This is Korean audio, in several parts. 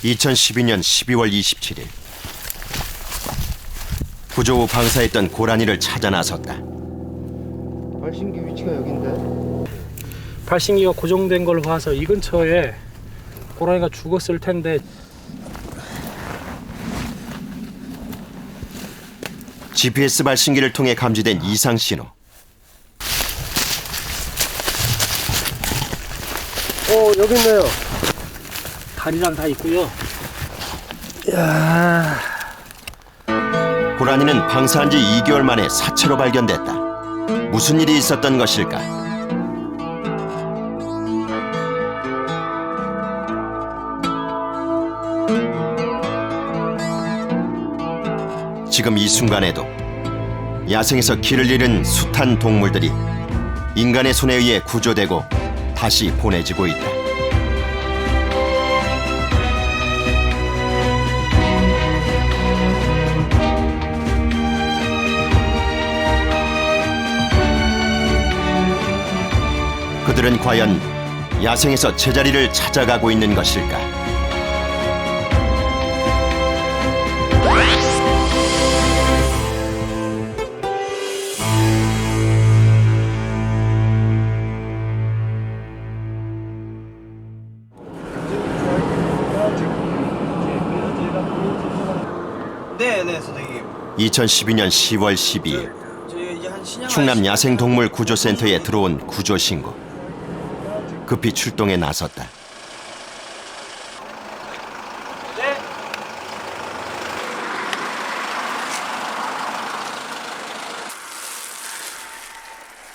2012년 12월 27일 구조 후 방사했던 고라니를 찾아 나섰다. 발신기 위치가 여긴데. 발신기가 고정된 걸 봐서 이 근처에 고라니가 죽었을 텐데. GPS 발신기를 통해 감지된 이상 신호. 여기 있네요. 다리랑 다 있고요. 이야. 고라니는 방사한 지 2개월 만에 사체로 발견됐다. 무슨 일이 있었던 것일까? 지금 이 순간에도 야생에서 길을 잃은 숱한 동물들이 인간의 손에 의해 구조되고 다시 보내지고 있다. 그들은 과연 야생에서 제자리를 찾아가고 있는 것일까? 네, 선생님. 2012년 10월 12일 충남 야생동물 구조센터에 들어온 구조 신고. 급히 출동에 나섰다. 네.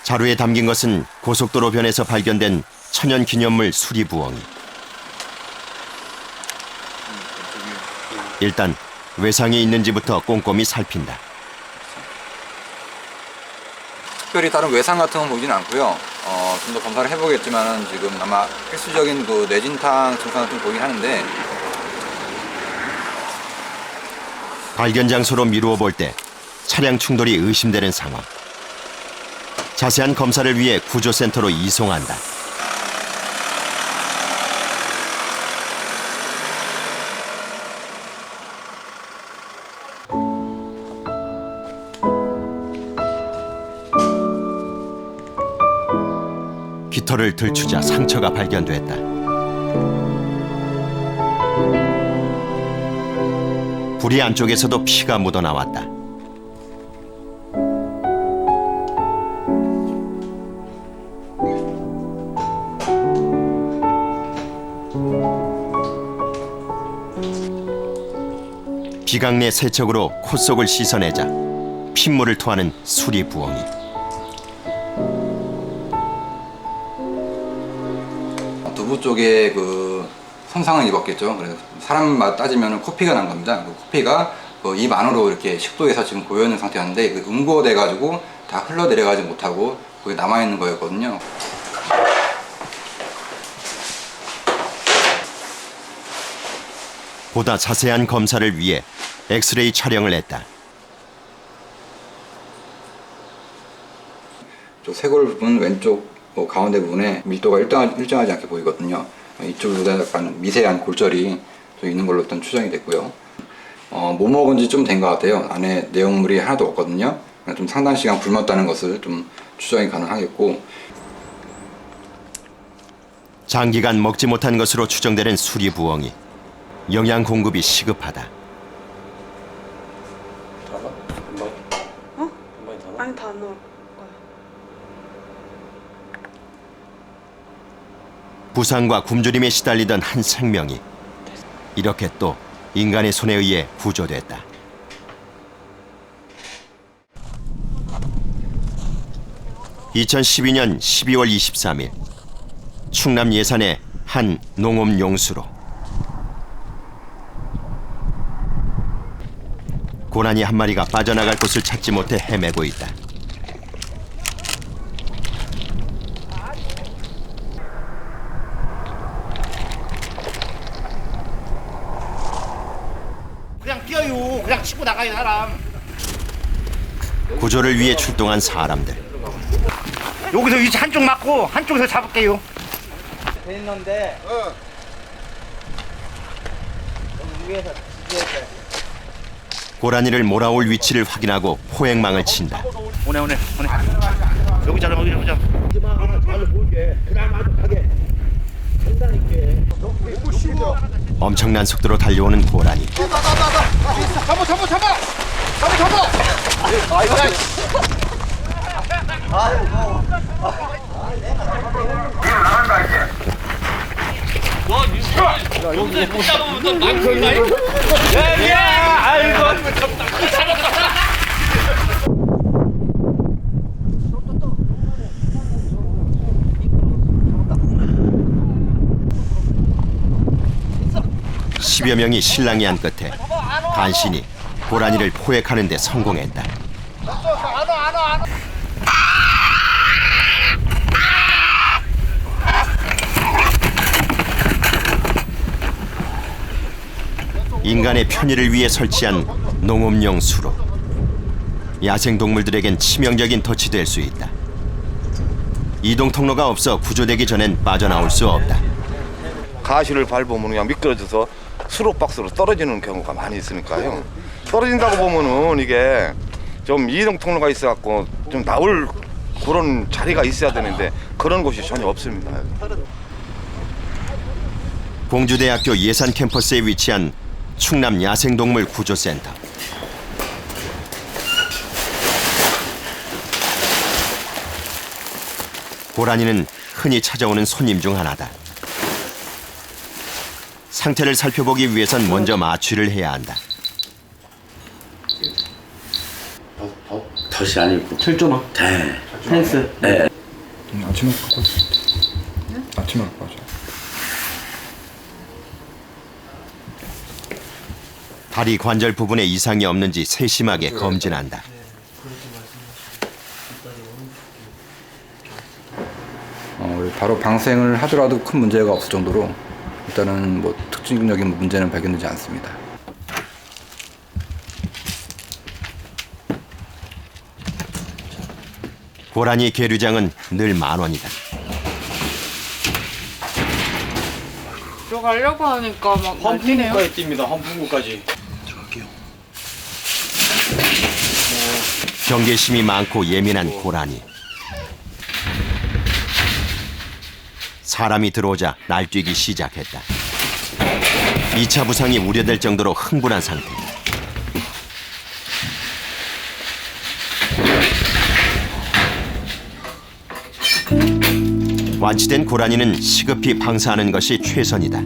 자루에 담긴 것은 고속도로 변에서 발견된 천연기념물 수리부엉이. 일단 외상이 있는지부터 꼼꼼히 살핀다. 특별히 다른 외상 같은 건 보이진 않고요. 좀 더 검사를 해보겠지만은 지금 아마 필수적인 그 뇌진탕 증상은 좀 보이긴 하는데. 발견 장소로 미루어 볼 때 차량 충돌이 의심되는 상황. 자세한 검사를 위해 구조센터로 이송한다. 깃털을 들추자 상처가 발견됐다. 부리 안쪽에서도 피가 묻어나왔다. 비강내 세척으로 코 속을 씻어내자 핏물을 토하는 수리부엉이. 두부 쪽에 그 손상을 입었겠죠. 그래서 사람마다 따지면 코피가 난 겁니다. 그 코피가 입 안으로 이렇게 식도에서 지금 고여 있는 상태였는데 그 응고돼 가지고 다 흘러내려가지 못하고 거기 남아 있는 거였거든요. 보다 자세한 검사를 위해 엑스레이 촬영을 했다. 저 쇄골 부분 왼쪽 가운데 부분에 밀도가 일정하지 않게 보이거든요. 이쪽으로 약간 미세한 골절이 있는 걸로 일단 추정이 됐고요. 뭐 먹은 지 좀 된 것 같아요. 안에 내용물이 하나도 없거든요. 좀 상당 시간 굶었다는 것을 좀 추정이 가능하겠고. 장기간 먹지 못한 것으로 추정되는 수리부엉이. 영양 공급이 시급하다. 아니 다 안 넣을 거야. 부상과 굶주림에 시달리던 한 생명이 이렇게 또 인간의 손에 의해 구조됐다. (2012년 12월 23일) 충남 예산의 한 농업 용수로 고라니 한 마리가 빠져나갈 곳을 찾지 못해 헤매고 있다. 그냥 뛰어요. 그냥 치고 나가요, 사람. 구조를 위해 출동한 사람들. 여기서 위치 한쪽 맞고 한쪽에서 잡을게요. 돼 있는데. 고라니를 몰아올 위치를 확인하고 포획망을 친다. 오네. 여기 자라 여기 보자. 엄청난 속도로 달려오는 고라니. 십여 명이 실랑이 한 끝에 간신히 고라니를 포획하는 데 성공했다. 인간의 편의를 위해 설치한 농업용 수로. 야생동물들에겐 치명적인 덫이 될 수 있다. 이동 통로가 없어 구조되기 전엔 빠져나올 수 없다. 가시를 밟으면 그냥 미끄러져서 수로박스로 떨어지는 경우가 많이 있으니까요. 떨어진다고 보면은 이게 좀 이동 통로가 있어갖고 좀 나올 그런 자리가 있어야 되는데 그런 곳이 전혀 없습니다. 공주대학교 예산 캠퍼스에 위치한 충남 야생동물 구조센터. 고라니는 흔히 찾아오는 손님 중 하나다. 상태를 살펴보기 위해선 먼저 마취를 해야 한다. 덫이 아니고 철조망? 네. 펜스? 네. 아침에 갖고 왔어. 아침에 갖고 왔어. 다리 관절 부분에 이상이 없는지 세심하게 검진한다. 바로 방생을 하더라도 큰 문제가 없을 정도로 일단은 뭐 특징적인 문제는 발견되지 않습니다. 고라니 계류장은 늘 10,000원이다. 들어가려고 하니까 막 날뛰네요. 뜁니다. 환풍구까지. 경계심이 많고 예민한 고라니. 사람이 들어오자 날뛰기 시작했다. 2차 부상이 우려될 정도로 흥분한 상태. 완치된 고라니는 시급히 방사하는 것이 최선이다.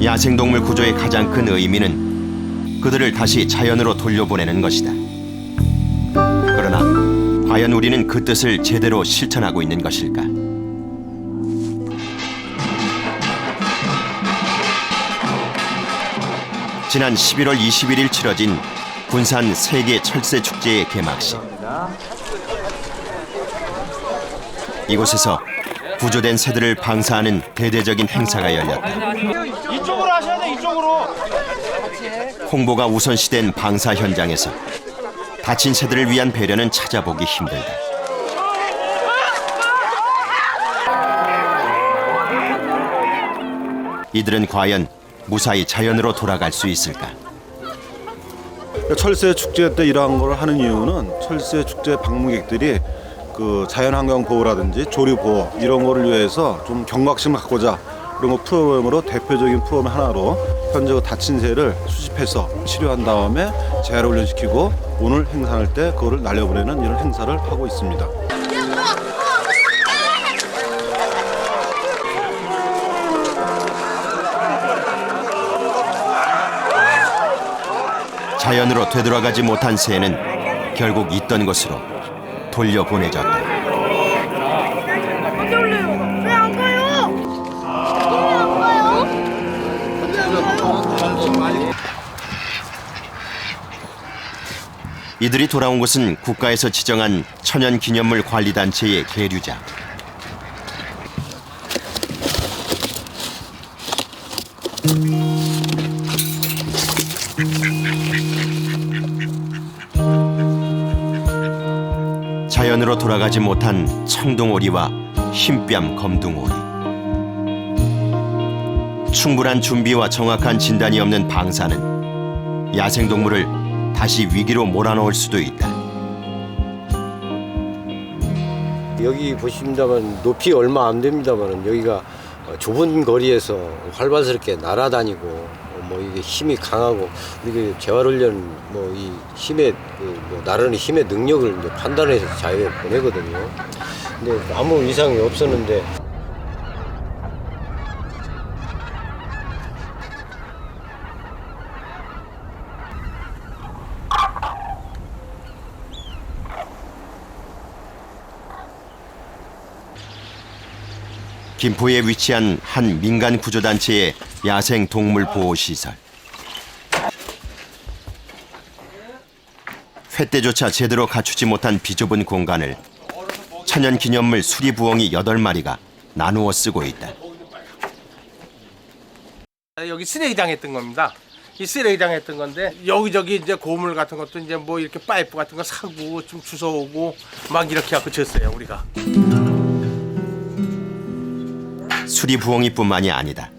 야생동물 구조의 가장 큰 의미는 그들을 다시 자연으로 돌려보내는 것이다. 그러나 과연 우리는 그 뜻을 제대로 실천하고 있는 것일까? 지난 11월 21일 치러진 군산 세계 철새 축제의 개막식. 이곳에서 구조된 새들을 방사하는 대대적인 행사가 열렸다. 이쪽으로 하셔야 돼. 이쪽으로. 홍보가 우선시된 방사 현장에서 다친 새들을 위한 배려는 찾아보기 힘들다. 이들은 과연 무사히 자연으로 돌아갈 수 있을까? 철새 축제 때 이러한 걸 하는 이유는 철새 축제 방문객들이 그 자연환경 보호라든지 조류 보호 이런 거를 위해서 좀 경각심을 갖고자 그런 거 프로그램으로 대표적인 프로그램 하나로 현재 다친 새를 수집해서 치료한 다음에 재활훈련시키고 오늘 행사할 때 그거를 날려보내는 이런 행사를 하고 있습니다. 자연으로 되돌아가지 못한 새는 결국 있던 곳으로 돌려보내졌다. 이들이 돌아온 곳은 국가에서 지정한 천연기념물 관리단체의 계류장. 자연으로 돌아가지 못한 청둥오리와 흰뺨 검둥오리. 충분한 준비와 정확한 진단이 없는 방사는 야생동물을 다시 위기로 몰아넣을 수도 있다. 여기 보십니다만 높이 얼마 안 됩니다만 여기가 좁은 거리에서 활발스럽게 날아다니고 뭐 이게 힘이 강하고 이게 재활훈련 뭐 이 힘의 나르는 힘의 능력을 이제 판단해서 자유에 보내거든요. 근데 아무 이상이 없었는데. 김포에 위치한 한 민간 구조단체의 야생 동물 보호 시설. 횃대조차 제대로 갖추지 못한 비좁은 공간을 천연기념물 수리부엉이 8마리가 나누어 쓰고 있다. 여기 쓰레기 당했던 겁니다. 이 쓰레기 당했던 건데 여기저기 이제 고물 같은 것도 이제 뭐 이렇게 파이프 같은 거 사고 좀 주워오고 막 이렇게 하고 졌어요 우리가. 수리부엉이뿐만이 아니다.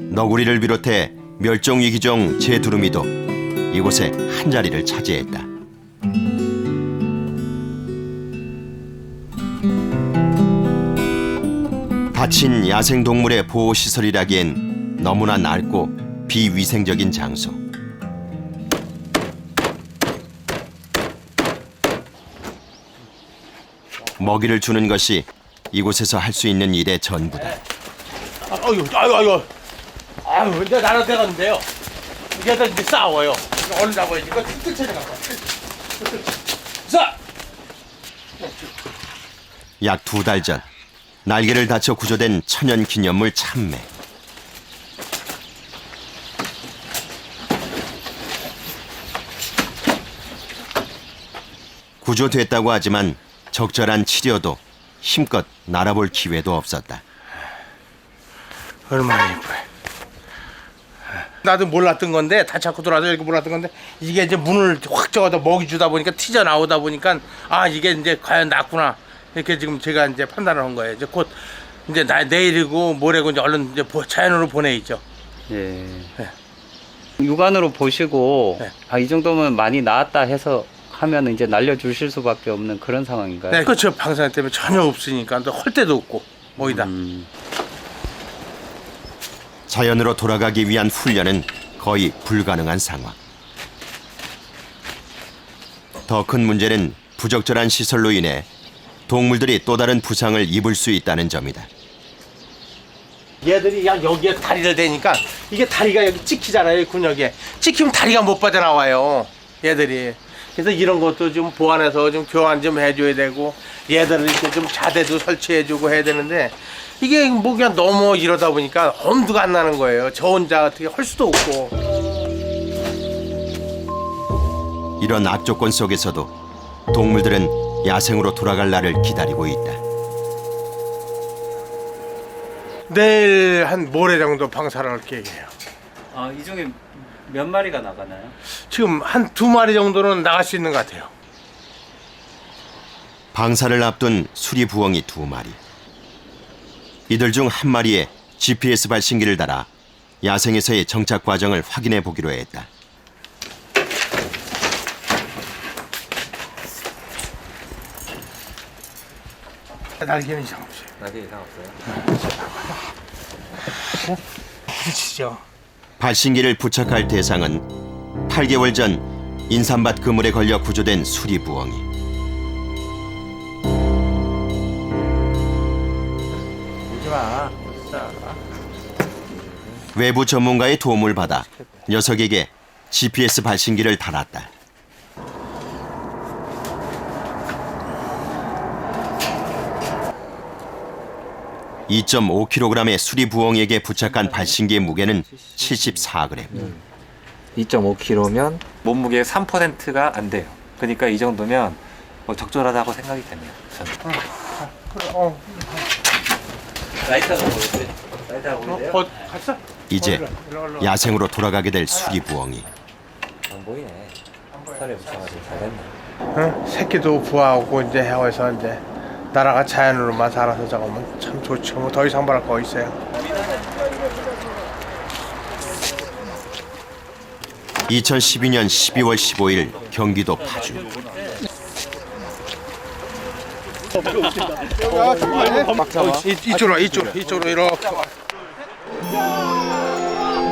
너구리를 비롯해 멸종위기종 제두루미도 이곳에 한 자리를 차지했다. 다친 야생동물의 보호시설이라기엔 너무나 낡고 비위생적인 장소. 먹이를 주는 것이 이곳에서 할 수 있는 일의 전부다. 아유, 이제 나눠 돼가는데요. 얘들 이제 싸워요. 얼른 잡아야지. 이거 툭툭 쳐져갖고. 자. 약 2달 전 날개를 다쳐 구조된 천연기념물 참매. 구조됐다고 하지만 적절한 치료도 힘껏 날아볼 기회도 없었다. 얼마나 예뻐요. 나도 몰랐던 건데 다 자꾸 돌아서 이렇게 몰랐던 건데 이게 이제 문을 확 저어다 먹이 주다 보니까 튀져 나오다 보니까 아 이게 이제 과연 낫구나 이렇게 지금 제가 이제 판단을 한 거예요. 이제 곧 이제 내일이고 모레고 이제 얼른 이제 자연으로 보내야죠. 예. 네. 육안으로 보시고 네. 아, 이 정도면 많이 나았다 해서 하면 이제 날려주실 수밖에 없는 그런 상황인가요? 네, 그렇죠. 방사능 때문에 전혀 없으니까 또 헐 데도 없고 거기다. 자연으로 돌아가기 위한 훈련은 거의 불가능한 상황. 더 큰 문제는 부적절한 시설로 인해 동물들이 또 다른 부상을 입을 수 있다는 점이다. 얘들이 그냥 여기에 다리를 대니까 이게 다리가 여기 찍히잖아요. 이 근육에 찍히면 다리가 못 빠져나와요. 얘들이. 그래서 이런 것도 좀 보완해서 좀 교환 좀 해줘야 되고 얘들을 이렇게 좀 자대도 설치해주고 해야 되는데 이게 뭐 그냥 너무 이러다 보니까 엄두가 안 나는 거예요. 저 혼자 어떻게 할 수도 없고. 이런 악조건 속에서도 동물들은 야생으로 돌아갈 날을 기다리고 있다. 내일 한 모레 정도 방사를 할 계획이에요. 아, 이 중에 몇 마리가 나가나요? 지금 한 2마리 정도는 나갈 수 있는 것 같아요. 방사를 앞둔 수리부엉이 2마리. 이들 중 한 마리에 GPS 발신기를 달아 야생에서의 정착 과정을 확인해 보기로 했다. 날개는 이상 없어요. 날개 이상 없어요? 부딪히죠. 발신기를 부착할 대상은 8개월 전 인삼밭 그물에 걸려 구조된 수리부엉이. 외부 전문가의 도움을 받아 녀석에게 GPS 발신기를 달았다. (2.5kg의) 수리부엉이에게 부착한 발신기의 무게는 74g. 2.5kg면 몸무게의 3%가 안 돼요. 그러니까 이 정도면 뭐 적절하다고 생각이 됩니다. 라이터가 보이세요? 라이터가 보이세요? 갔어? 이제 야생으로 돌아가게 될 수리부엉이. 안 보이네. 살에 붙여가지고 잘 됐네. 응? 새끼도 부화하고 이제 해서 이제 나라가 자연으로만 살아서 저거면 참 좋죠. 뭐 더 이상 바랄 거 있어요. 2012년 12월 15일 경기도 파주. 이쪽으로 이렇게.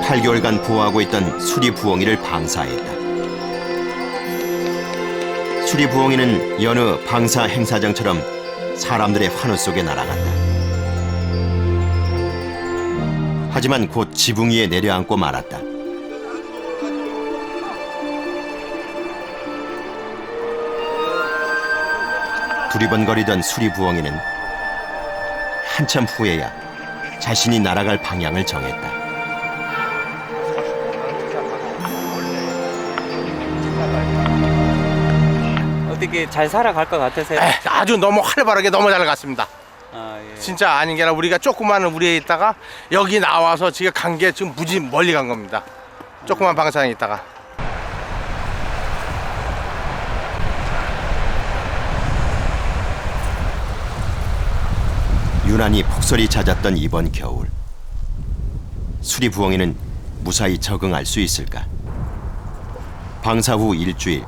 8개월간 부화하고 있던 수리부엉이를 방사했다. 수리부엉이는 여느 방사 행사장처럼 사람들의 환호 속에 날아갔다. 하지만 곧 지붕 위에 내려앉고 말았다. 두리번거리던 수리부엉이는 한참 후에야 자신이 날아갈 방향을 정했다. 어떻게 잘 살아갈 것 같으세요? 아주 너무 활발하게 너무 잘 갔습니다. 아, 예. 진짜 아닌 게 아니라 우리가 조그마한 우리에 있다가 여기 나와서 지금 간 게 지금 무지 멀리 간 겁니다. 조그만 방사장에 있다가. 유난히 폭설이 잦았던 이번 겨울. 수리부엉이는 무사히 적응할 수 있을까? 방사 후 일주일,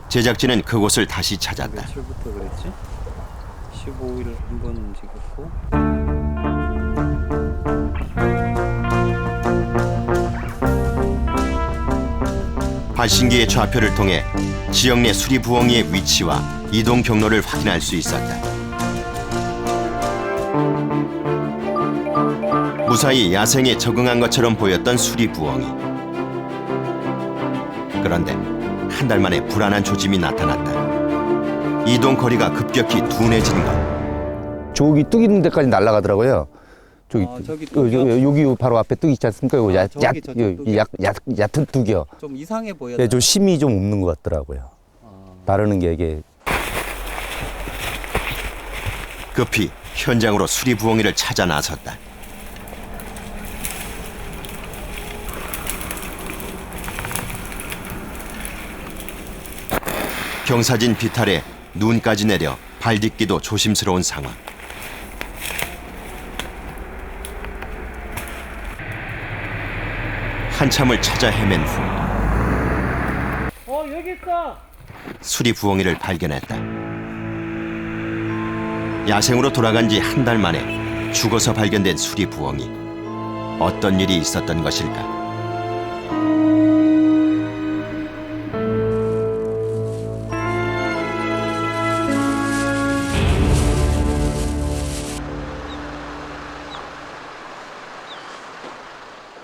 제작진은 그곳을 다시 찾았다. 며칠부터 그랬지? 15일 한번 움직였고. 발신기의 좌표를 통해 지역 내 수리부엉이의 위치와 이동 경로를 확인할 수 있었다. 무사히 야생에 적응한 것처럼 보였던 수리부엉이. 그런데 한 달 만에 불안한 조짐이 나타났다. 이동 거리가 급격히 둔해진 것. 저기 뚝 있는 데까지 날아가더라고요. 저기, 여기 바로 앞에 뚝 있지 않습니까? 얕은 뚝이요. 좀 이상해 보여요. 네, 좀 힘이 좀 없는 것 같더라고요. 나르는 게 이게. 급히 현장으로 수리부엉이를 찾아 나섰다. 경사진 비탈에 눈까지 내려 발 딛기도 조심스러운 상황. 한참을 찾아 헤맨 후 여기 있어. 수리부엉이를 발견했다. 야생으로 돌아간 지 한 달 만에 죽어서 발견된 수리부엉이. 어떤 일이 있었던 것일까?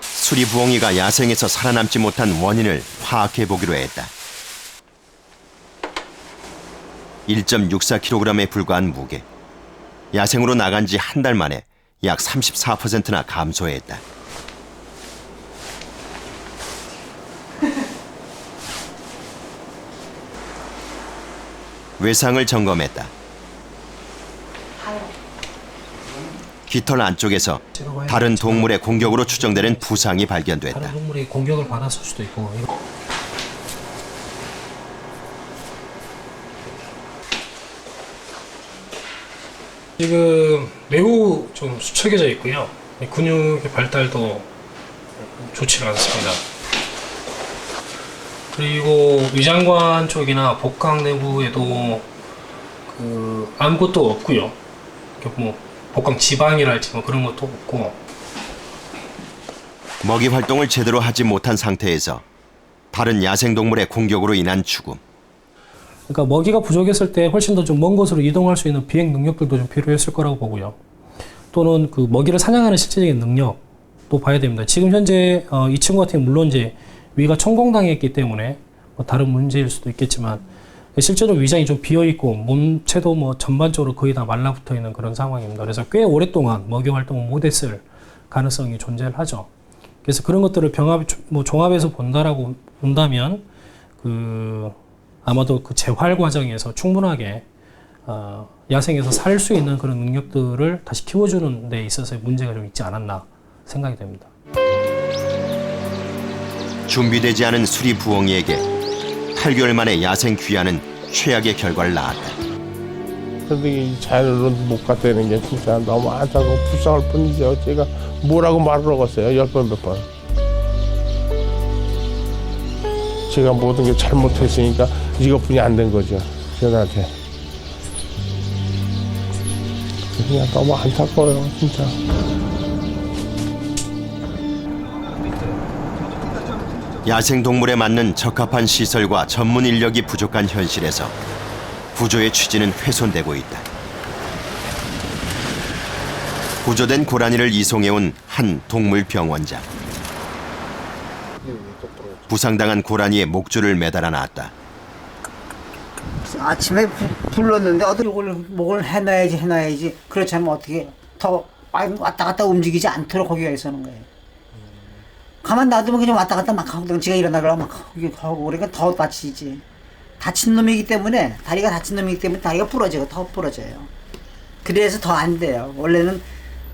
수리부엉이가 야생에서 살아남지 못한 원인을 파악해 보기로 했다. 1.64kg에 불과한 무게. 야생으로 나간 지 한 달 만에 약 34%나 감소했다. 외상을 점검했다. 깃털 안쪽에서 다른 동물의 공격으로 추정되는 부상이 발견됐다. 다른 동물이 공격을 받았을 수도 있고. 지금 매우 좀 수척해져 있고요. 근육의 발달도 좋지 않습니다. 그리고 위장관 쪽이나 복강 내부에도 아무것도 없고요. 뭐 복강 지방이랄지 뭐 그런 것도 없고. 먹이 활동을 제대로 하지 못한 상태에서 다른 야생동물의 공격으로 인한 죽음. 그러니까 먹이가 부족했을 때 훨씬 더 좀 먼 곳으로 이동할 수 있는 비행 능력들도 좀 필요했을 거라고 보고요. 또는 그 먹이를 사냥하는 실질적인 능력도 봐야 됩니다. 지금 현재 이 친구 같은 경우 물론 이제 위가 천공당했기 때문에 뭐 다른 문제일 수도 있겠지만 실제로 위장이 좀 비어있고 몸체도 뭐 전반적으로 거의 다 말라붙어 있는 그런 상황입니다. 그래서 꽤 오랫동안 먹이 활동을 못했을 가능성이 존재를 하죠. 그래서 그런 것들을 종합해서 본다면 아마도 그 재활 과정에서 충분하게 야생에서 살 수 있는 그런 능력들을 다시 키워주는 데 있어서의 문제가 좀 있지 않았나 생각이 됩니다. 준비되지 않은 수리부엉이에게 8개월 만에 야생 귀환은 최악의 결과를 낳았다. 근데 이 자연으로 못 갔다는 게 진짜 너무 안타깝고 불쌍할 뿐이죠. 제가 뭐라고 말을 하겠어요. 10번 100번. 제가 모든 게 잘못했으니까 이것뿐이 안 된 거죠. 저한테. 그냥 너무 안타까워요. 진짜. 야생동물에 맞는 적합한 시설과 전문 인력이 부족한 현실에서 구조의 취지는 훼손되고 있다. 구조된 고라니를 이송해온 한 동물병원장. 부상당한 고라니의 목줄을 매달아 놨다. 아침에 불렀는데 어디 목을 해놔야지. 그렇지 않으면 어떻게 더 왔다 갔다 움직이지 않도록 거기가 있어는 거예요. 가만 놔두면 그냥 왔다 갔다 막 하고 지가 일어나려고 막 하고 그러니까 더 다치지. 다친 놈이기 때문에 다리가 다친 놈이기 때문에 다리가 부러져요. 더 부러져요. 그래서 더 안 돼요. 원래는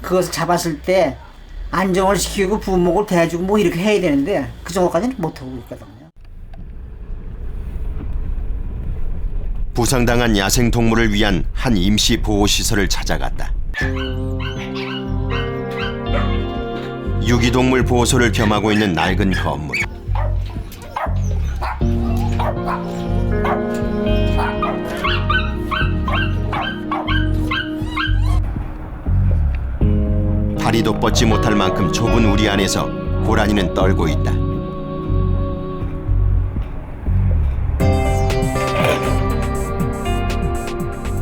그것을 잡았을 때 안정을 시키고 부목을 대주고 뭐 이렇게 해야 되는데 그 정도까지는 못하고 있거든요. 부상당한 야생동물을 위한 한 임시 보호시설을 찾아갔다. 유기동물 보호소를 겸하고 있는 낡은 건물. 다리도 뻗지 못할 만큼 좁은 우리 안에서 고라니는 떨고 있다.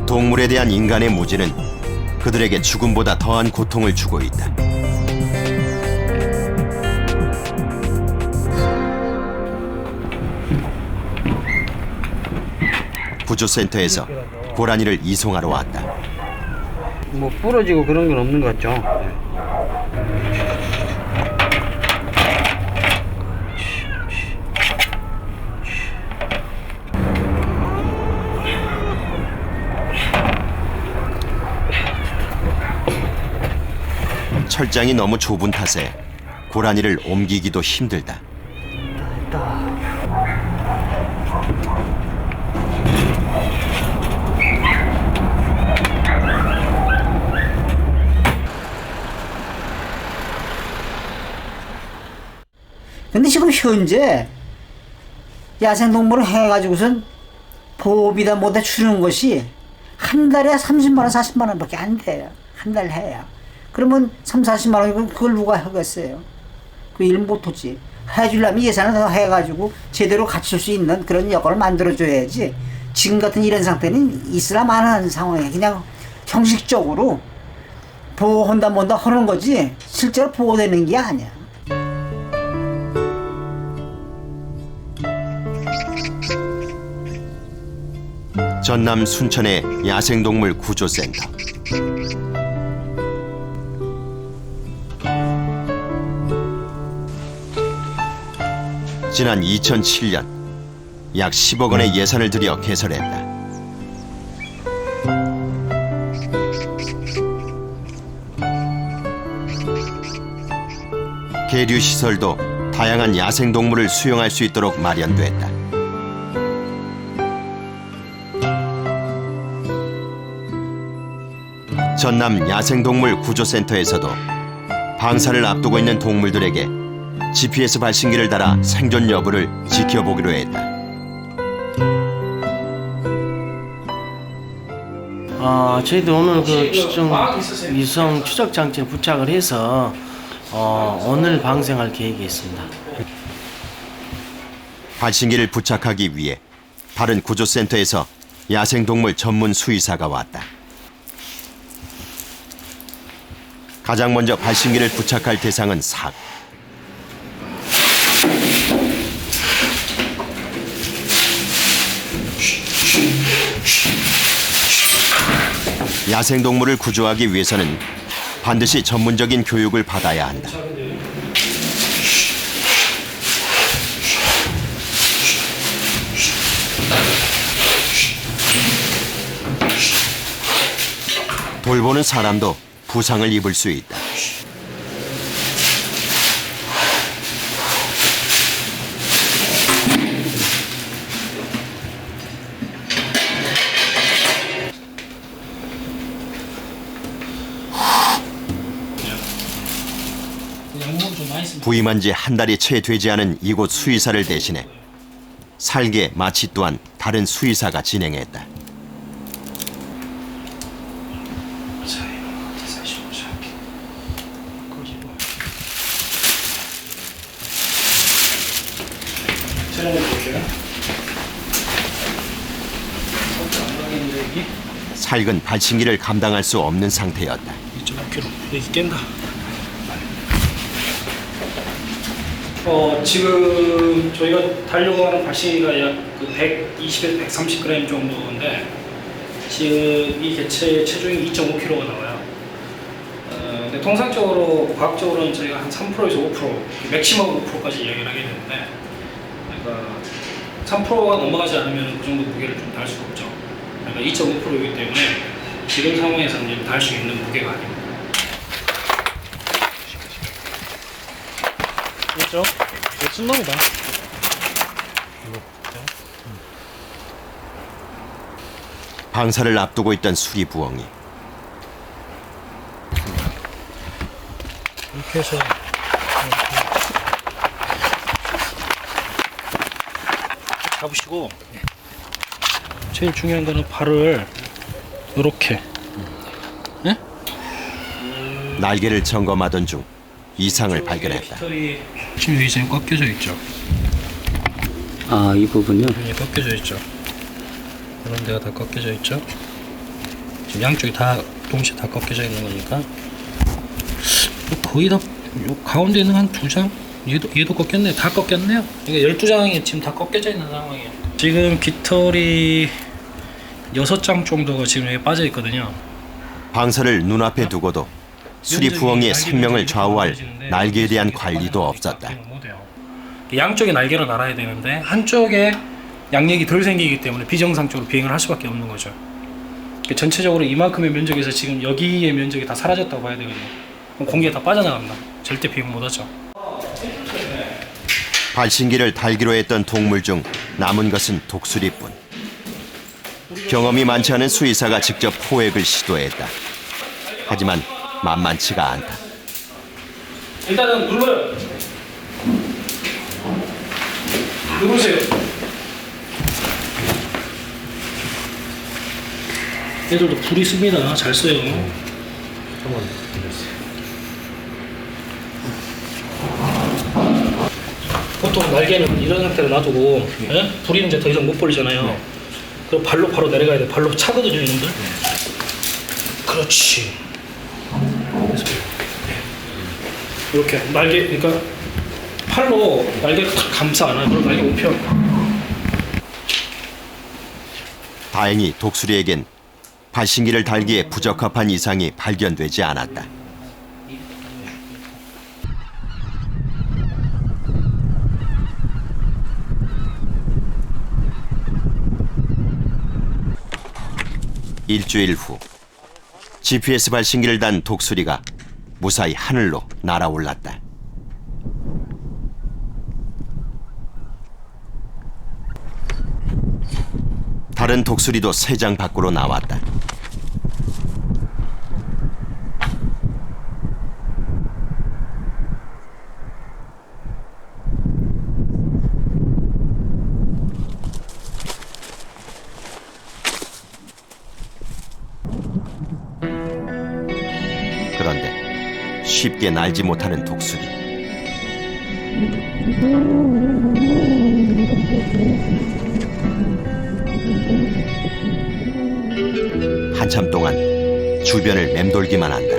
동물에 대한 인간의 무지는 그들에게 죽음보다 더한 고통을 주고 있다. 구조센터에서 고라니를 이송하러 왔다. 뭐 부러지고 그런 건 없는 것 같죠? 철장이 너무 좁은 탓에 고라니를 옮기기도 힘들다. 근데 지금 현재 야생동물을 해가지고선 보호비다 뭐다 주는 것이 한 달에 30만 원, 40만 원밖에 안 돼요. 한 달 해야. 그러면 3, 40만 원이면 그걸 누가 하겠어요? 그 일 못하지. 해주려면 예산을 더 해가지고 제대로 갖출 수 있는 그런 여건을 만들어줘야지. 지금 같은 이런 상태는 있으나 마나한 상황이에요. 그냥 형식적으로 보호한다 뭔다 하는 거지 실제로 보호되는 게 아니야. 전남 순천의 야생동물 구조센터. 지난 2007년 약 10억 원의 예산을 들여 개설했다. 계류 시설도 다양한 야생동물을 수용할 수 있도록 마련됐다. 전남 야생동물 구조센터에서도 방사를 앞두고 있는 동물들에게 GPS 발신기를 달아 생존 여부를 지켜보기로 했다. 저희도 오늘 그 위성 추적 장치에 부착을 해서 오늘 방생할 계획이 있습니다. 발신기를 부착하기 위해 다른 구조센터에서 야생동물 전문 수의사가 왔다. 가장 먼저 발신기를 부착할 대상은 삭. 야생동물을 구조하기 위해서는 반드시 전문적인 교육을 받아야 한다. 돌보는 사람도 부상을 입을 수 있다. 부임한 지 한 달이 채 되지 않은 이곳 수의사를 대신해 살개, 마취 또한 다른 수의사가 진행했다. 살근 발신기를 감당할 수 없는 상태였다. 2.5kg. 여기 깬다. 지금 저희가 달려고 하는 발신기가 약 120에서 130g 정도인데 지금 이 개체의 체중이 2.5kg가 나와요. 근데 통상적으로 과학적으로는 저희가 한 3%에서 5%, 맥시멈 5%까지 이야기를 하게 되는데, 그러니까 3%가 넘어가지 않으면 그 정도 무게를 좀 달 수가 없죠. 그러니까 2.5%이기 때문에 지금 상황에서는 이제 달 수 있는 무게가 아닙니다. 그렇죠? 이거 순놈이다. 방사를 앞두고 있던 수리 부엉이. 이렇게 해서 잡으시고, 제일 중요한 거는 발을 이렇게, 네? 날개를 점검하던 중 이상을 발견했다. 깃털이 지금 여기 지금 꺾여져 있죠. 아, 이 부분요? 여기 꺾여져 있죠. 이런 데가 다 꺾여져 있죠. 지금 양쪽이 다 동시에 다 꺾여져 있는 거니까 거의 다 요 가운데 있는 한 2장, 얘도 꺾였네. 다 꺾였네요. 그러니까 12장이 지금 다 꺾여져 있는 상황이에요. 지금 깃털이 6장 정도가 지금 여기 빠져 있거든요. 방사를 눈앞에 두고도 수리 부엉이의 생명을 좌우할 날개에 대한 관리도 없었다. 양쪽에 날개로 날아야 되는데 한쪽에 양력이 덜 생기기 때문에 비정상적으로 비행을 할 수밖에 없는 거죠. 전체적으로 이만큼의 면적에서 지금 여기의 면적이 다 사라졌다고 봐야 되거든요. 그럼 공기가 다 빠져나갑니다. 절대 비행 못하죠. 발신기를 달기로 했던 동물 중 남은 것은 독수리뿐. 경험이 많지 않은 수의사가 직접 포획을 시도했다. 하지만 만만치가 않다. 일단은 눌러요. 누르세요. 얘들도 불이 씁니다. 잘 써요. 보통 날개는 이런 상태로 놔두고, 예? 불이 이제 더 이상 못 벌리잖아요. 그럼 발로 바로 내려가야 돼. 발로 차거든요, 이놈들. 그렇지. 이렇게 날개, 그러니까 팔로 날개를 탁 감싸 안아요. 그럼 날개 우편. 다행히 독수리에겐 발신기를 달기에 부적합한 이상이 발견되지 않았다. 일주일 후 GPS 발신기를 단 독수리가 무사히 하늘로 날아올랐다. 다른 독수리도 새장 밖으로 나왔다. 그런데 쉽게 날지 못하는 독수리. 한참 동안 주변을 맴돌기만 한다.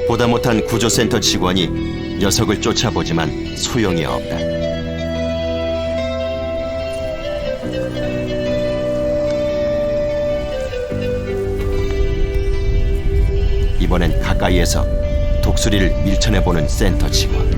보다 못한 구조센터 직원이 녀석을 쫓아보지만 소용이 없다. 이번엔 가까이에서 독수리를 밀쳐내보는 센터 직원.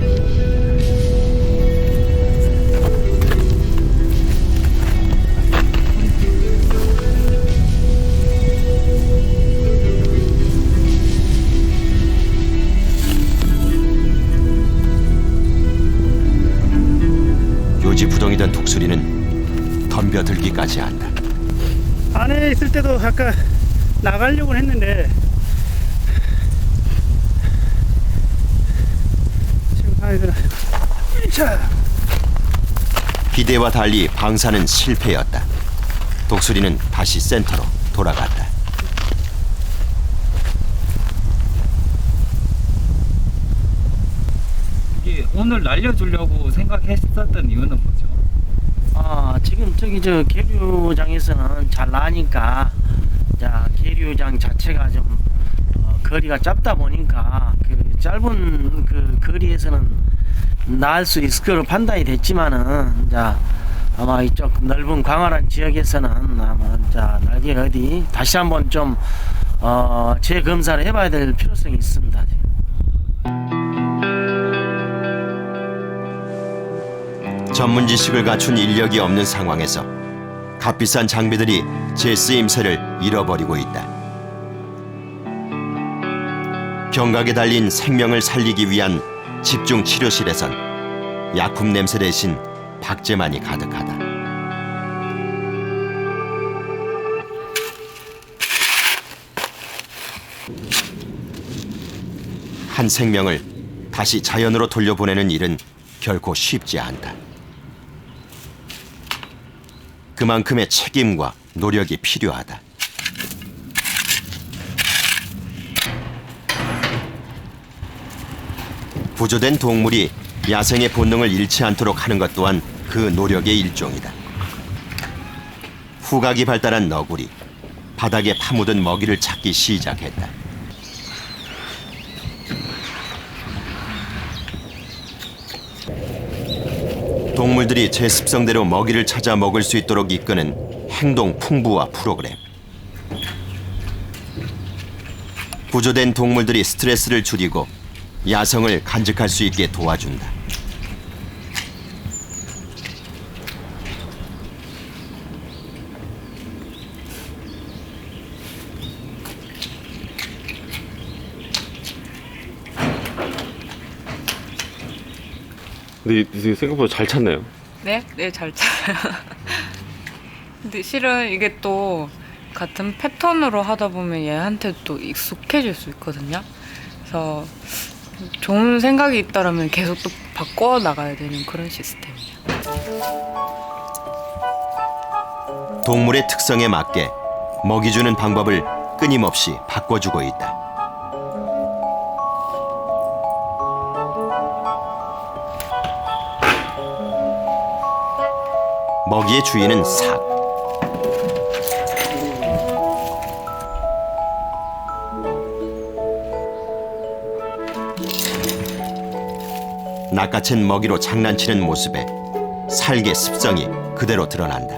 요지부동이던 독수리는 덤벼들기까지 한다. 안에 있을 때도 약간 나가려고 했는데 기대와 달리 방사는 실패였다. 독수리는 다시 센터로 돌아갔다. 이게 오늘 날려주려고 생각했었던 이유는 뭐죠? 지금 저기 저 계류장에서는 잘 나니까 자 계류장 자체가 좀 거리가 짧다 보니까 그 짧은 그 거리에서는 나을 수 있을 거로 판단이 됐지만은 자 아마 이쪽 넓은 광활한 지역에서는 아마 자 날개가 어디 다시 한번 좀 재검사를 해봐야 될 필요성이 있습니다. 전문 지식을 갖춘 인력이 없는 상황에서 값비싼 장비들이 제 쓰임새를 잃어버리고 있다. 경각에 달린 생명을 살리기 위한 집중 치료실에선 약품 냄새 대신 박제만이 가득하다. 한 생명을 다시 자연으로 돌려보내는 일은 결코 쉽지 않다. 그만큼의 책임과 노력이 필요하다. 구조된 동물이 야생의 본능을 잃지 않도록 하는 것 또한 그 노력의 일종이다. 후각이 발달한 너구리, 바닥에 파묻은 먹이를 찾기 시작했다. 동물들이 제 습성대로 먹이를 찾아 먹을 수 있도록 이끄는 행동 풍부화 프로그램. 구조된 동물들이 스트레스를 줄이고 야성을 간직할 수 있게 도와준다. 근데 이게 생각보다 잘 찾네요. 네? 네, 잘 찾아요. 근데 실은 이게 또 같은 패턴으로 하다 보면 얘한테 또 익숙해질 수 있거든요. 그래서 좋은 생각이 있다라면 계속 또 바꿔 나가야 되는 그런 시스템이에요. 동물의 특성에 맞게 먹이 주는 방법을 끊임없이 바꿔주고 있다. 먹이의 주인은 삭. 낚아챈 먹이로 장난치는 모습에 살개 습성이 그대로 드러난다.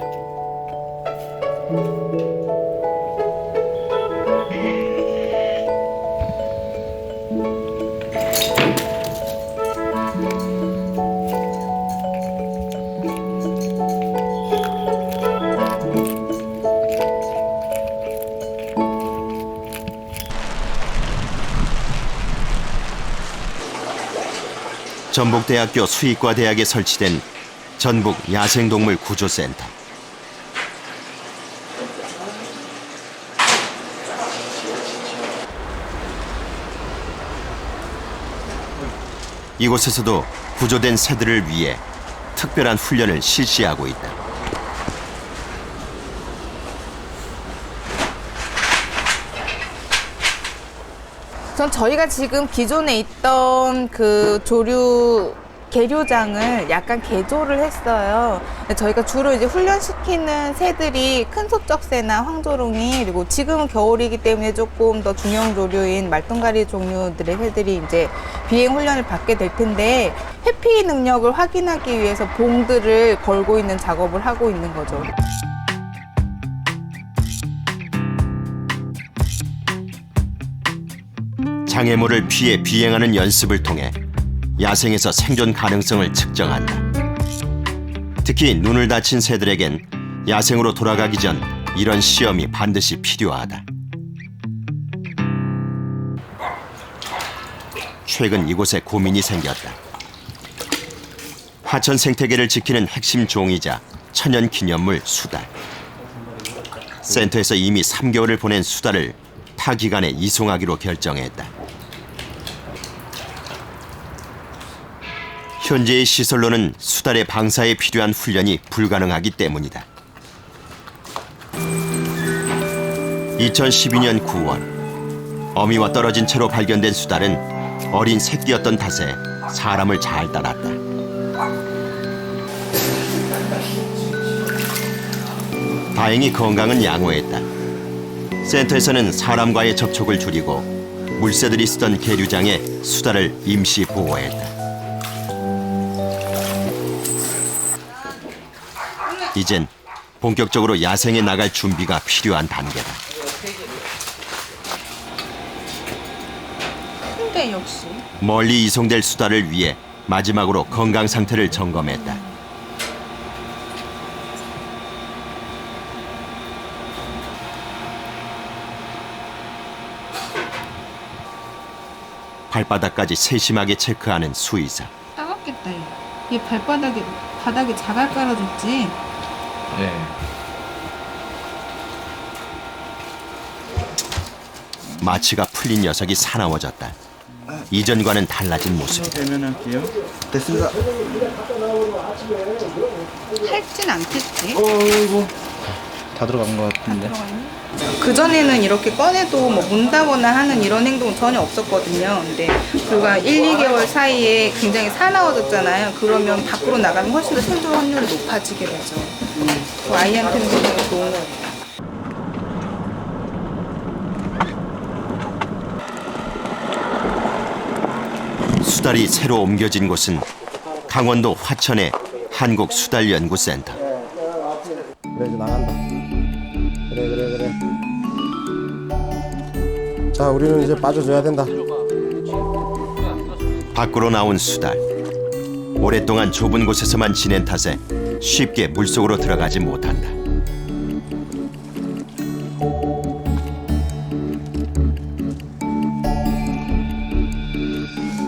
전북대학교 수의과대학에 설치된 전북 야생동물 구조센터. 이곳에서도 구조된 새들을 위해 특별한 훈련을 실시하고 있다. 전 저희가 지금 기존에 있던 그 조류 계류장을 약간 개조를 했어요. 저희가 주로 이제 훈련시키는 새들이 큰 소쩍새나 황조롱이, 그리고 지금은 겨울이기 때문에 조금 더 중형 조류인 말똥가리 종류들의 새들이 이제 비행 훈련을 받게 될 텐데, 회피 능력을 확인하기 위해서 봉들을 걸고 있는 작업을 하고 있는 거죠. 장애물을 피해 비행하는 연습을 통해 야생에서 생존 가능성을 측정한다. 특히 눈을 다친 새들에겐 야생으로 돌아가기 전 이런 시험이 반드시 필요하다. 최근 이곳에 고민이 생겼다. 하천 생태계를 지키는 핵심 종이자 천연 기념물 수달. 센터에서 이미 3개월을 보낸 수달을 타 기관에 이송하기로 결정했다. 현재의 시설로는 수달의 방사에 필요한 훈련이 불가능하기 때문이다. 2012년 9월 어미와 떨어진 채로 발견된 수달은 어린 새끼였던 탓에 사람을 잘 따랐다. 다행히 건강은 양호했다. 센터에서는 사람과의 접촉을 줄이고 물새들이 쓰던 계류장에 수달을 임시 보호했다. 이젠 본격적으로 야생에 나갈 준비가 필요한 단계다. 근데 역시 멀리 이송될 수달을 위해 마지막으로 건강 상태를 점검했다. 발바닥까지 세심하게 체크하는 수의사. 따갑겠다 얘 바닥에 자갈 깔아줬지. 네. 마취가 풀린 녀석이 사나워졌다. 이전과는 달라진 모습. 됐습니다. 핥진 않겠지? 다 들어간 것 같은데. 그전에는 이렇게 꺼내도 뭐 문다거나 하는 이런 행동은 전혀 없었거든요. 근데 불과 1, 2개월 사이에 굉장히 사나워졌잖아요. 그러면 밖으로 나가면 훨씬 더 생존 확률이 높아지게 되죠. 아이한테는 굉장히 좋은 거예요. 수달이 새로 옮겨진 곳은 강원도 화천의 한국수달연구센터. 그래 이제 나간다. 그래. 자 우리는 이제 빠져줘야 된다. 밖으로 나온 수달. 오랫동안 좁은 곳에서만 지낸 탓에 쉽게 물속으로 들어가지 못한다.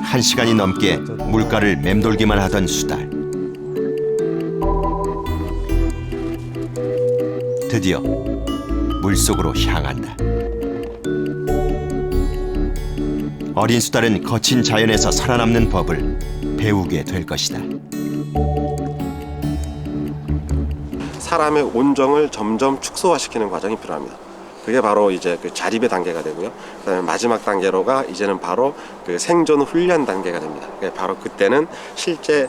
한 시간이 넘게 물가를 맴돌기만 하던 수달. 드디어 물속으로 향한다. 어린 수달은 거친 자연에서 살아남는 법을 배우게 될 것이다. 사람의 온정을 점점 축소화시키는 과정이 필요합니다. 그게 바로 이제 그 자립의 단계가 되고요. 그다음에 마지막 단계로가 이제는 바로 그 생존 훈련 단계가 됩니다. 바로 그때는 실제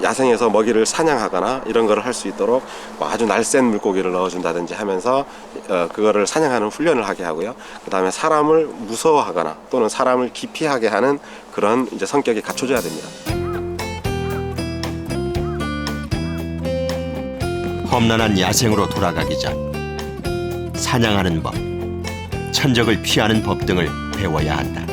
야생에서 먹이를 사냥하거나 이런 거를 할 수 있도록 뭐 아주 날쌘 물고기를 넣어준다든지 하면서 그거를 사냥하는 훈련을 하게 하고요. 그다음에 사람을 무서워하거나 또는 사람을 기피하게 하는 그런 이제 성격이 갖춰져야 됩니다. 험난한 야생으로 돌아가기 전 사냥하는 법, 천적을 피하는 법 등을 배워야 한다.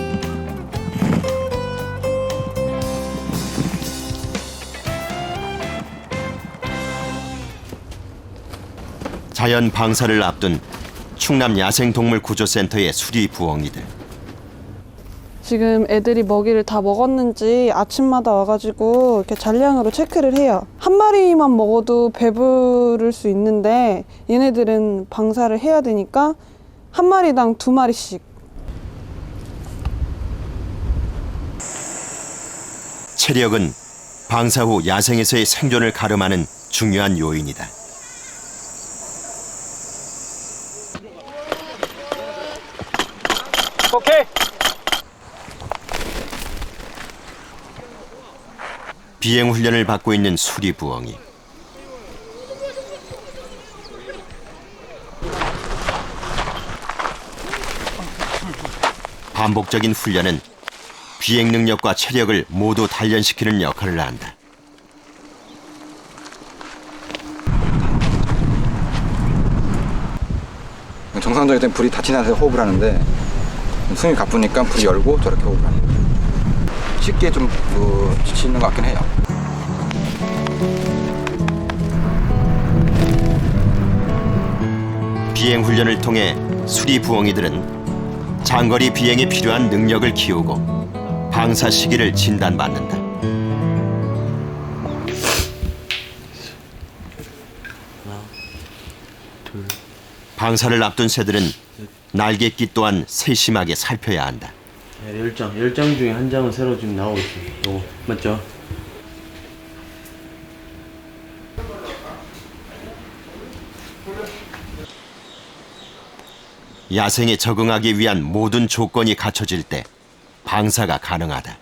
자연 방사를 앞둔 충남 야생동물구조센터의 수리 부엉이들. 지금 애들이 먹이를 다 먹었는지 아침마다 와가지고 이렇게 잔량으로 체크를 해요. 한 마리만 먹어도 배부를 수 있는데 얘네들은 방사를 해야 되니까 한 마리당 2마리씩. 체력은 방사 후 야생에서의 생존을 가름하는 중요한 요인이다. 오케이. 비행 훈련을 받고 있는 수리 부엉이. 반복적인 훈련은 비행 능력과 체력을 모두 단련시키는 역할을 한다. 정상적일 땐 불이 다 지나서 호흡을 하는데 숨이 가쁘니까 불이 열고 저렇게 호흡을 하는 거예요. 쉽게 좀 지치는 것 같긴 해요. 비행 훈련을 통해 수리 부엉이들은 장거리 비행에 필요한 능력을 키우고 방사 시기를 진단받는다. 방사를 앞둔 새들은 날갯짓 또한 세심하게 살펴야 한다. 네, 10장 중에 한 장은 새로 지금 나오고 있어요. 요거 맞죠? 야생에 적응하기 위한 모든 조건이 갖춰질 때 방사가 가능하다.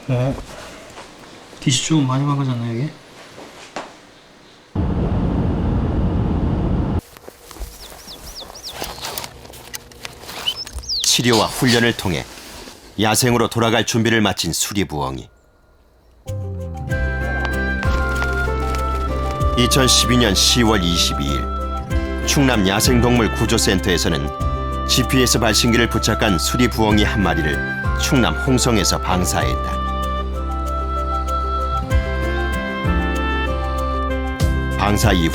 네. 빛이 좀 많이 막아졌나요, 이게? 치료와 훈련을 통해 야생으로 돌아갈 준비를 마친 수리부엉이. 2012년 10월 22일 충남 야생동물 구조센터에서는 GPS 발신기를 부착한 수리부엉이 한 마리를 충남 홍성에서 방사했다. 방사 이후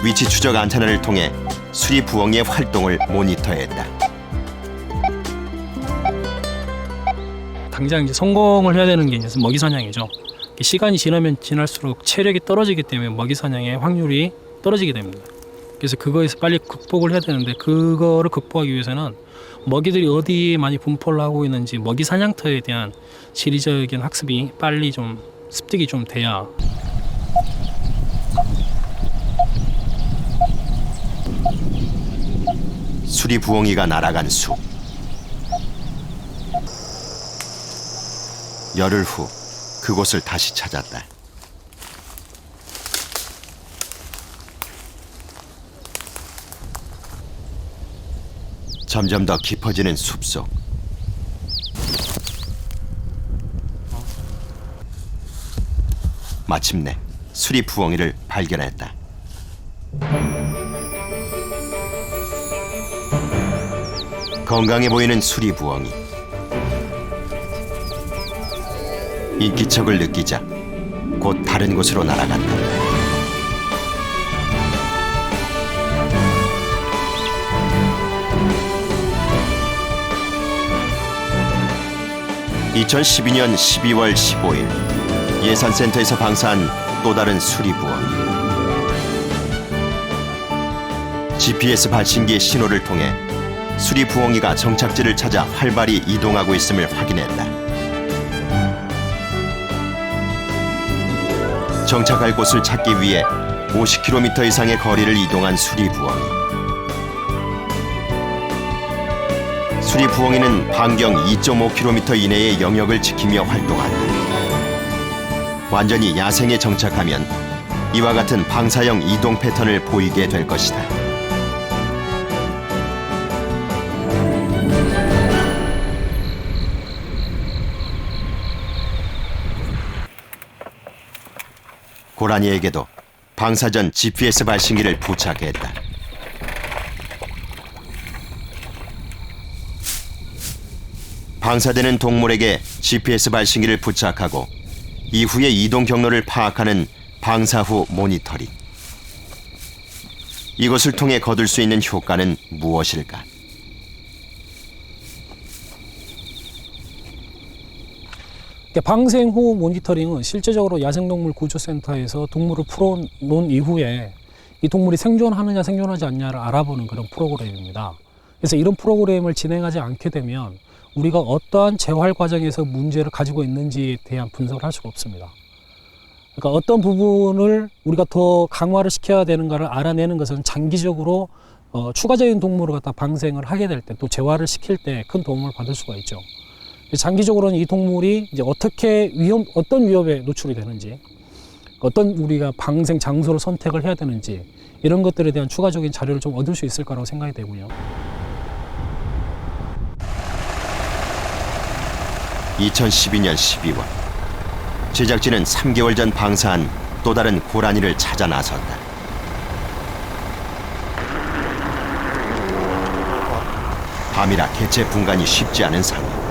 위치 추적 안테나를 통해 수리부엉이의 활동을 모니터했다. 당장 이제 성공을 해야 되는 게 이제 먹이 사냥이죠. 시간이 지나면 지날수록 체력이 떨어지기 때문에 먹이 사냥의 확률이 떨어지게 됩니다. 그래서 그거에서 빨리 극복을 해야 되는데 그거를 극복하기 위해서는 먹이들이 어디에 많이 분포를 하고 있는지 먹이 사냥터에 대한 지리적인 학습이 빨리 좀 습득이 좀 돼야. 수리부엉이가 날아간 숲. 열흘 후 그곳을 다시 찾았다. 점점 더 깊어지는 숲속. 마침내 수리부엉이를 발견했다. 건강해 보이는 수리부엉이. 인기척을 느끼자 곧 다른 곳으로 날아간다. (2012년 12월 15일) 예산센터에서 방사한 또 다른 수리부엉이. GPS 발신기의 신호를 통해 수리부엉이가 정착지를 찾아 활발히 이동하고 있음을 확인했다. 정착할 곳을 찾기 위해 50km 이상의 거리를 이동한 수리부엉이. 수리부엉이는 반경 2.5km 이내의 영역을 지키며 활동한다. 완전히 야생에 정착하면 이와 같은 방사형 이동 패턴을 보이게 될 것이다. 고라니에게도 방사 전 GPS 발신기를 부착했다. 방사되는 동물에게 GPS 발신기를 부착하고 이후의 이동 경로를 파악하는 방사 후 모니터링. 이것을 통해 거둘 수 있는 효과는 무엇일까? 방생 후 모니터링은 실제적으로 야생동물 구조센터에서 동물을 풀어놓은 이후에 이 동물이 생존하느냐 생존하지 않냐를 알아보는 그런 프로그램입니다. 그래서 이런 프로그램을 진행하지 않게 되면 우리가 어떠한 재활 과정에서 문제를 가지고 있는지에 대한 분석을 할 수가 없습니다. 그러니까 어떤 부분을 우리가 더 강화를 시켜야 되는가를 알아내는 것은 장기적으로 추가적인 동물을 갖다 방생을 하게 될 때 또 재활을 시킬 때 큰 도움을 받을 수가 있죠. 장기적으로는 이 동물이 이제 어떤 위협에 노출이 되는지, 어떤 우리가 방생 장소를 선택을 해야 되는지 이런 것들에 대한 추가적인 자료를 좀 얻을 수 있을 거라고 생각이 되고요. 2012년 12월 제작진은 3개월 전 방사한 또 다른 고라니를 찾아 나섰다. 밤이라 개체 분간이 쉽지 않은 상황.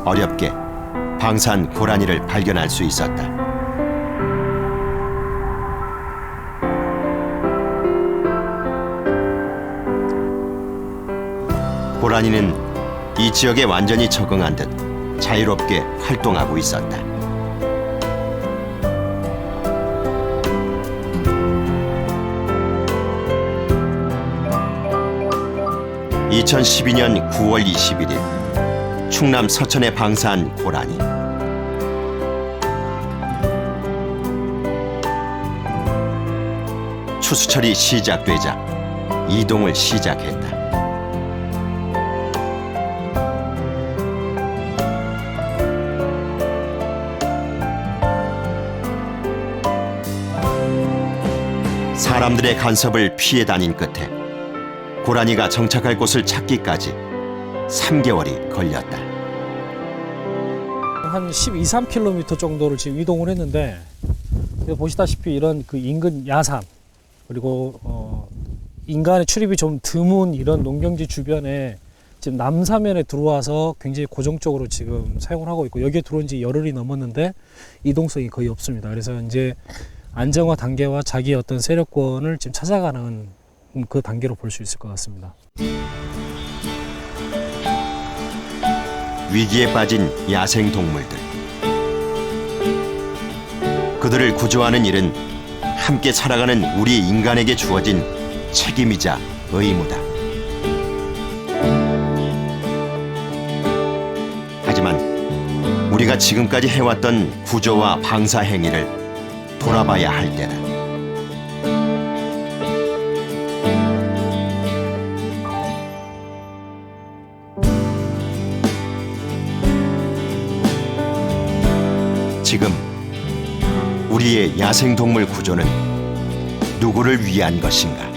어렵게 방사한 고라니를 발견할 수 있었다. 고라니는 이 지역에 완전히 적응한 듯 자유롭게 활동하고 있었다. (2012년 9월 21일) 충남 서천에 방사한 고라니. 추수철이 시작되자 이동을 시작했다. 사람들의 간섭을 피해 다닌 끝에 고라니가 정착할 곳을 찾기까지 3개월이 걸렸다. 한 12, 13km 정도를 지금 이동을 했는데 보시다시피 이런 그 인근 야산 그리고 인간의 출입이 좀 드문 이런 농경지 주변에 지금 남사면에 들어와서 굉장히 고정적으로 지금 사용을 하고 있고 여기에 들어온 지 열흘이 넘었는데 이동성이 거의 없습니다. 그래서 이제 안정화 단계와 자기의 어떤 세력권을 지금 찾아가는 그 단계로 볼 수 있을 것 같습니다. 위기에 빠진 야생 동물들. 그들을 구조하는 일은 함께 살아가는 우리 인간에게 주어진 책임이자 의무다. 하지만 우리가 지금까지 해왔던 구조와 방사 행위를 돌아봐야 할 때다. 지금 우리의 야생동물 구조는 누구를 위한 것인가?